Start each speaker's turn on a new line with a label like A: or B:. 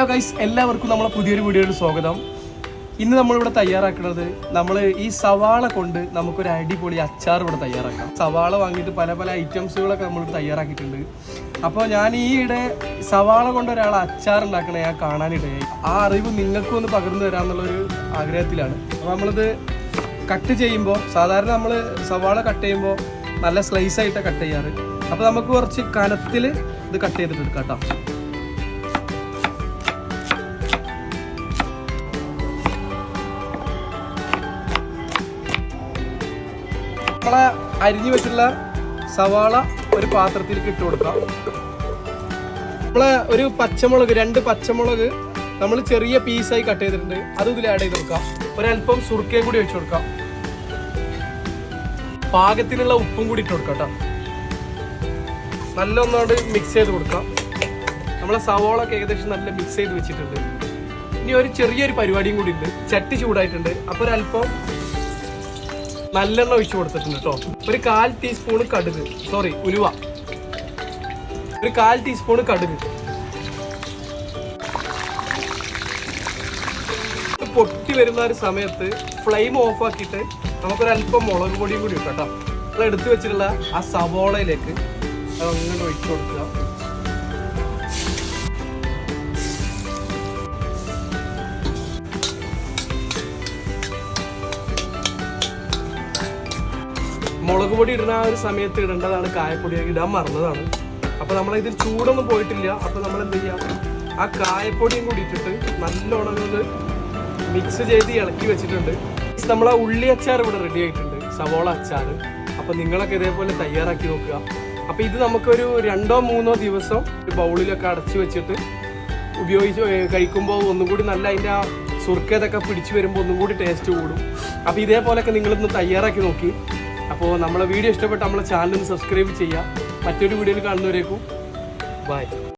A: Hello guys, എല്ലാവർക്കും നമ്മളെ പുതിയൊരു വീഡിയോയിൽ സ്വാഗതം. ഇന്ന് നമ്മളിവിടെ തയ്യാറാക്കുന്നത് ഈ സവാള കൊണ്ട് നമുക്കൊരു അടിപൊളി അച്ചാർ ഇവിടെ തയ്യാറാക്കാം. സവാള വാങ്ങിയിട്ട് പല പല ഐറ്റംസുകളൊക്കെ നമ്മളിവിടെ തയ്യാറാക്കിയിട്ടുണ്ട്. അപ്പോൾ ഞാൻ ഈയിടെ സവാള കൊണ്ട് ഒരാൾ അച്ചാർ ഉണ്ടാക്കണേ ഞാൻ കാണാനിടയായി. ആ അറിവ് നിങ്ങൾക്കും ഒന്ന് പകർന്നു തരാമെന്നുള്ളൊരു ആഗ്രഹത്തിലാണ്. അപ്പോൾ നമ്മളിത് കട്ട് ചെയ്യുമ്പോൾ സാധാരണ നമ്മൾ സവാള കട്ട് ചെയ്യുമ്പോൾ നല്ല സ്ലൈസായിട്ടാണ് കട്ട് ചെയ്യാറ്. അപ്പോൾ നമുക്ക് കുറച്ച് കനത്തിൽ ഇത് കട്ട് ചെയ്തിട്ട് എടുക്കാം കേട്ടോ. നമ്മളെ അരിഞ്ഞു വെച്ചിട്ടുള്ള സവാള ഒരു പാത്രത്തിലേക്ക് ഇട്ട് കൊടുക്കാം. നമ്മളെ ഒരു പച്ചമുളക്, 2 പച്ചമുളക് നമ്മൾ ചെറിയ പീസായി കട്ട് ചെയ്തിട്ടുണ്ട്, അത് ഇതിൽ ആഡ് ചെയ്ത് കൊടുക്കാം. ഒരല്പം സുർക്കയും കൂടി വെച്ച് കൊടുക്കാം. പാകത്തിനുള്ള ഉപ്പും കൂടി ഇട്ട് കൊടുക്കാം കേട്ടോ. നല്ല ഒന്നുകൊണ്ട് മിക്സ് ചെയ്ത് കൊടുക്കാം. നമ്മളെ സവാളൊക്കെ ഏകദേശം നല്ല മിക്സ് ചെയ്ത് വെച്ചിട്ടുണ്ട്. ഇനി ഒരു ചെറിയൊരു പരിപാടിയും കൂടി ഉണ്ട്. ചട്ടി ചൂടായിട്ടുണ്ട്. അപ്പോൾ ഒരല്പം നല്ലെണ്ണ ഒഴിച്ചു കൊടുത്തിട്ടുണ്ട് കേട്ടോ. ഒരു 1/4 ടീസ്പൂൺ കടുക്, ഉലുവ, ഒരു 1/4 ടീസ്പൂൺ കടുക് പൊട്ടി വരുന്ന ഒരു സമയത്ത് ഫ്ലെയിം ഓഫ് ആക്കിയിട്ട് നമുക്കൊരല്പം മുളക് പൊടിയും കൂടി ഇട്ടാം കേട്ടോ. നമ്മൾ എടുത്തു വെച്ചിട്ടുള്ള ആ സവോളയിലേക്ക് അങ്ങനെ ഒഴിച്ചു കൊടുക്കുക. മുളക് പൊടി ഇടുന്ന ആ ഒരു സമയത്ത് ഇടേണ്ടതാണ്, കായപ്പൊടി ഇടാൻ മറന്നതാണ്. അപ്പോൾ നമ്മളിതിൽ ചൂടൊന്നും പോയിട്ടില്ല. അപ്പോൾ നമ്മൾ എന്ത് ചെയ്യാം, ആ കായപ്പൊടിയും കൂടി ഇട്ടിട്ട് നല്ലോണം മിക്സ് ചെയ്ത് ഇളക്കി വെച്ചിട്ടുണ്ട്. നമ്മളെ ഉള്ളി അച്ചാർ ഇവിടെ റെഡി ആയിട്ടുണ്ട്, സവോള അച്ചാർ. അപ്പോൾ നിങ്ങളൊക്കെ ഇതേപോലെ തയ്യാറാക്കി നോക്കുക. അപ്പോൾ ഇത് നമുക്കൊരു 2-3 ദിവസം ബൗളിലൊക്കെ അടച്ചു വെച്ചിട്ട് ഉപയോഗിച്ച് കഴിക്കുമ്പോൾ ഒന്നും കൂടി നല്ല അതിൻ്റെ ആ സുർക്കതൊക്കെ പിടിച്ചു വരുമ്പോൾ ഒന്നും കൂടി ടേസ്റ്റ് കൂടും. അപ്പോൾ ഇതേപോലെയൊക്കെ നിങ്ങളിന്ന് തയ്യാറാക്കി നോക്കി. അപ്പോൾ നമ്മളെ വീഡിയോ ഇഷ്ടപ്പെട്ട് നമ്മളെ ചാനൽ ഒന്ന് സബ്സ്ക്രൈബ് ചെയ്യുക. മറ്റൊരു വീഡിയോയിൽ കാണുന്നവരേക്കും ബൈ.